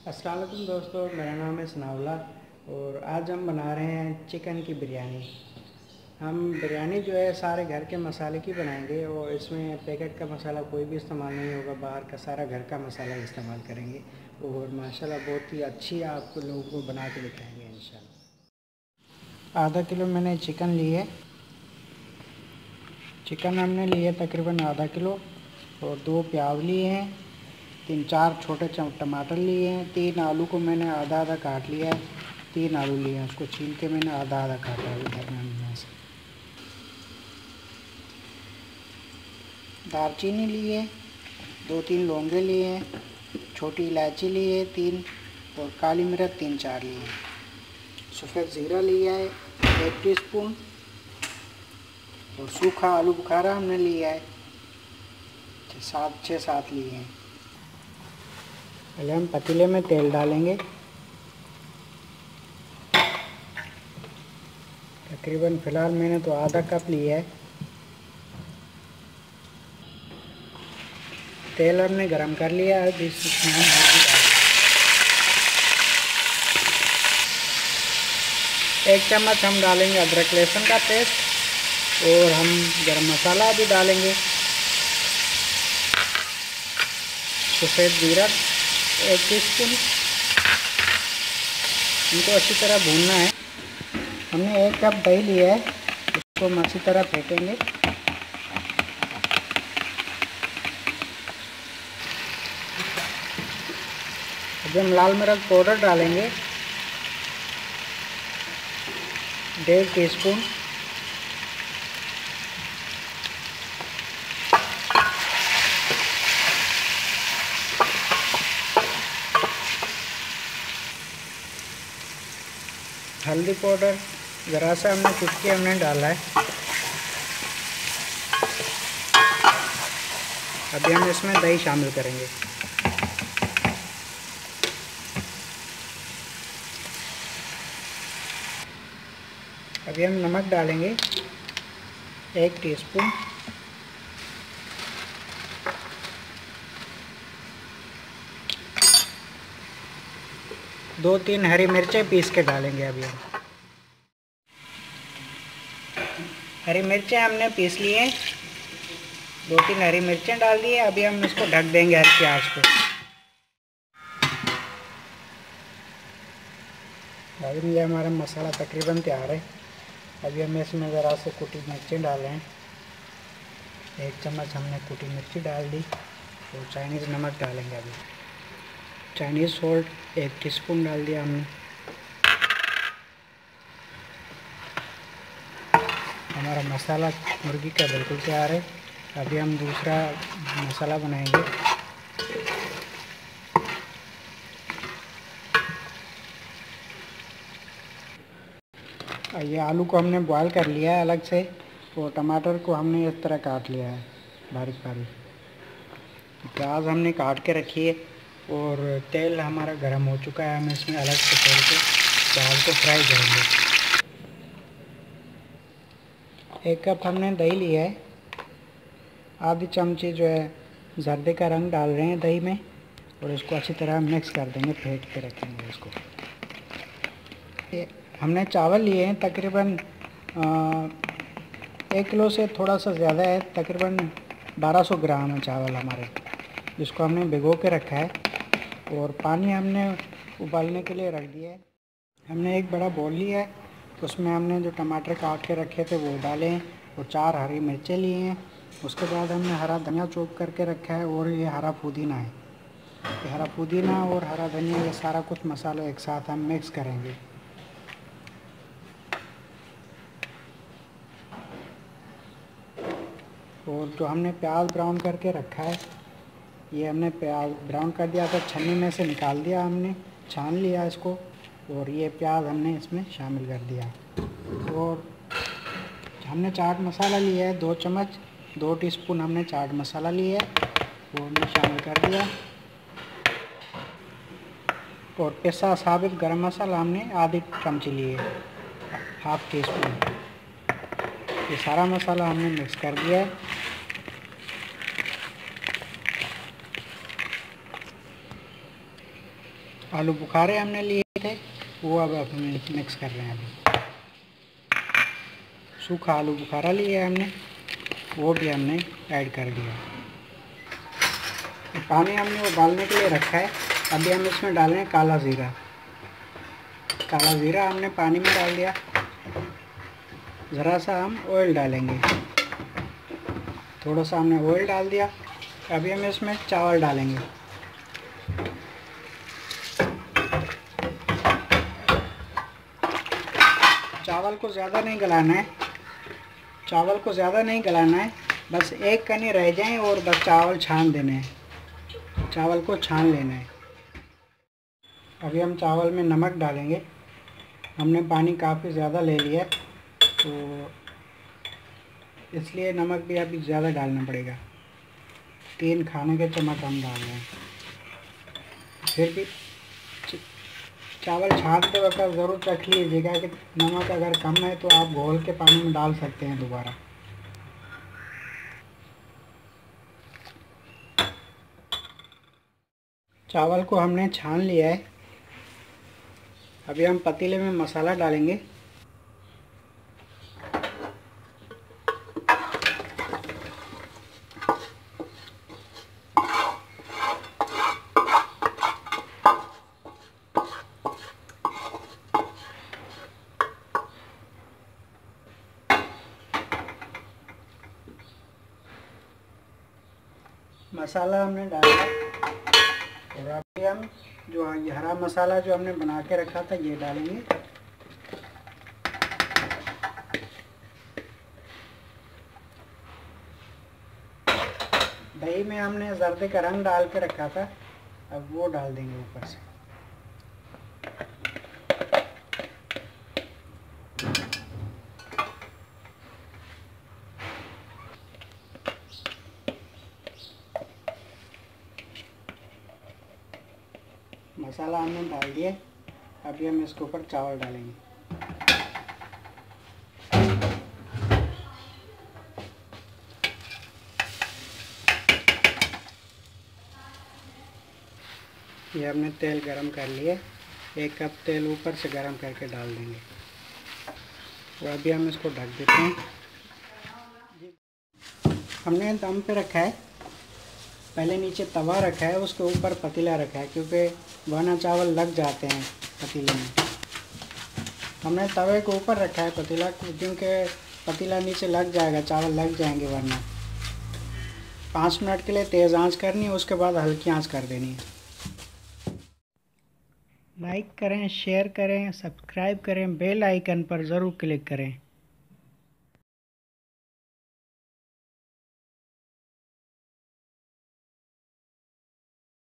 अस्सलाम वालेकुम दोस्तों, मेरा नाम है सनाउल्लाह और आज हम बना रहे हैं चिकन की बिरयानी। हम बिरयानी जो है सारे घर के मसाले की बनाएंगे और इसमें पैकेट का मसाला कोई भी इस्तेमाल नहीं होगा, बाहर का सारा घर का मसाला इस्तेमाल करेंगे और माशाल्लाह बहुत ही अच्छी आप लोगों को बना के दिखाएंगे इंशाल्लाह। आधा किलो मैंने चिकन ली है। चिकन हमने लिए तकरीबन आधा किलो और 2 प्याज लिए हैं, 3-4 छोटे टमाटर लिए हैं, 3 आलू को मैंने आधा आधा काट लिया है। 3 आलू लिए हैं, उसको छील के मैंने आधा आधा काटा है दरमियान से। दालचीनी लिए, 2-3 लौंगे लिए हैं, छोटी इलायची लिए 3 और काली मिर्च 3-4 लिए हैं। सफ़ेद ज़ीरा लिया है 1 टीस्पून और सूखा आलू बुखारा हमने लिया है 6-7 लिए हैं। पहले हम पतीले में तेल डालेंगे, तकरीबन फ़िलहाल मैंने तो आधा कप लिया है। तेल हमने गरम कर लिया है, इसमें हम हल्दी डालेंगे। 1 चम्मच हम डालेंगे अदरक लहसुन का पेस्ट और हम गरम मसाला भी डालेंगे। सफ़ेद ज़ीरा 1 टीस्पून, इनको अच्छी तरह भूनना है। हमने 1 कप दही लिया है, इसको हम अच्छी तरह फेंटेंगे। अभी हम लाल मिर्च पाउडर डालेंगे 1.5 टीस्पून। हल्दी पाउडर ज़रा सा हमने चुटकी हमने डाला है। अभी हम इसमें दही शामिल करेंगे। अभी हम नमक डालेंगे 1 टीस्पून। दो 3 हरी मिर्चें पीस के डालेंगे। अभी हम हरी मिर्चें हमने पीस ली हैं, 2-3 हरी मिर्चें डाल दी है। अभी हम इसको ढक देंगे हल्की आंच पे। अभी ये हमारा मसाला तकरीबन तैयार है। अभी हम इसमें ज़रा से कुटी मिर्चें डाल रहे हैं। 1 चम्मच हमने कुटी मिर्ची डाल दी और चाइनीज़ नमक डालेंगे। अभी चाइनीज़ सॉल्ट 1 टीस्पून डाल दिया हमने। हमारा मसाला मुर्गी का बिल्कुल तैयार है। अभी हम दूसरा मसाला बनाएंगे। ये आलू को हमने बॉयल कर लिया है अलग से और टमाटर को हमने इस तरह काट लिया है बारीक बारीक। प्याज हमने काट के रखी है और तेल हमारा गर्म हो चुका है। हम इसमें अलग से तेल के प्याज को फ्राई करेंगे। 1 कप हमने दही लिया है, आधी चमची जो है जर्दे का रंग डाल रहे हैं दही में और इसको अच्छी तरह मिक्स कर देंगे, फेंट के रखेंगे इसको। हमने चावल लिए हैं तकरीबन 1 किलो से थोड़ा सा ज़्यादा है, तकरीबन 1200 ग्राम है चावल हमारे, जिसको हमने भिगो के रखा है और पानी हमने उबालने के लिए रख दिया है। हमने एक बड़ा बाउल लिया है, उसमें हमने जो टमाटर काट के रखे थे वो डाले हैं और 4 हरी मिर्चें लिए हैं। उसके बाद हमने हरा धनिया चॉप करके रखा है और ये हरा पुदीना है। ये हरा पुदीना और हरा धनिया ये सारा कुछ मसाला एक साथ हम मिक्स करेंगे। और जो हमने प्याज ब्राउन करके रखा है, ये हमने प्याज ब्राउन कर दिया था, छन्नी में से निकाल दिया, हमने छान लिया इसको और ये प्याज हमने इसमें शामिल कर दिया। और हमने चाट मसाला लिया है 2 चम्मच, 2 टीस्पून हमने चाट मसाला लिया है वो हमने शामिल कर दिया। और पिसा साबित गरम मसाला हमने आधी चमची लिए, 1/2 टीस्पून। ये सारा मसाला हमने मिक्स कर दिया है। आलू बुखारे हमने लिए थे, वो अब हमें मिक्स कर रहे हैं। अभी सूखा आलू बुखारा लिया हमने, वो भी हमने ऐड कर दिया। पानी हमने उबालने के लिए रखा है। अभी हम इसमें डालें काला ज़ीरा। काला ज़ीरा हमने पानी में डाल दिया। ज़रा सा हम ऑयल डालेंगे, थोड़ा सा हमने ऑयल डाल दिया। अभी हम इसमें चावल डालेंगे। चावल को ज़्यादा नहीं गलाना है, चावल को ज़्यादा नहीं गलाना है, बस एक कनी रह जाए और बस चावल छान देने हैं, चावल को छान लेना है। अभी हम चावल में नमक डालेंगे। हमने पानी काफ़ी ज़्यादा ले लिया, तो इसलिए नमक भी अभी ज़्यादा डालना पड़ेगा। 3 खाने के चम्मच हम डाल रहे हैं। फिर भी चावल छानते वक्त ज़रूर चख लीजिएगा कि नमक अगर कम है तो आप घोल के पानी में डाल सकते हैं दोबारा। चावल को हमने छान लिया है। अभी हम पतीले में मसाला डालेंगे। मसाला हमने डाला और अभी हम जो हरा मसाला जो हमने बना के रखा था ये डालेंगे। दही में हमने जर्दे का रंग डाल के रखा था, अब वो डाल देंगे ऊपर से। मसाला हमने डाल दिया। अभी हम इसके ऊपर चावल डालेंगे। ये हमने तेल गरम कर लिया। 1 कप तेल ऊपर से गरम करके डाल देंगे और अभी हम इसको ढक देते हैं। हमने दम पे रखा है, पहले नीचे तवा रखा है, उसके ऊपर पतीला रखा है, क्योंकि वरना चावल लग जाते हैं पतीले में। हमने तवे के ऊपर रखा है पतीला, क्योंकि पतीला नीचे लग जाएगा, चावल लग जाएंगे वरना। 5 मिनट के लिए तेज़ आंच करनी है, उसके बाद हल्की आंच कर देनी है। लाइक करें, शेयर करें, सब्सक्राइब करें, बेल आइकन पर ज़रूर क्लिक करें।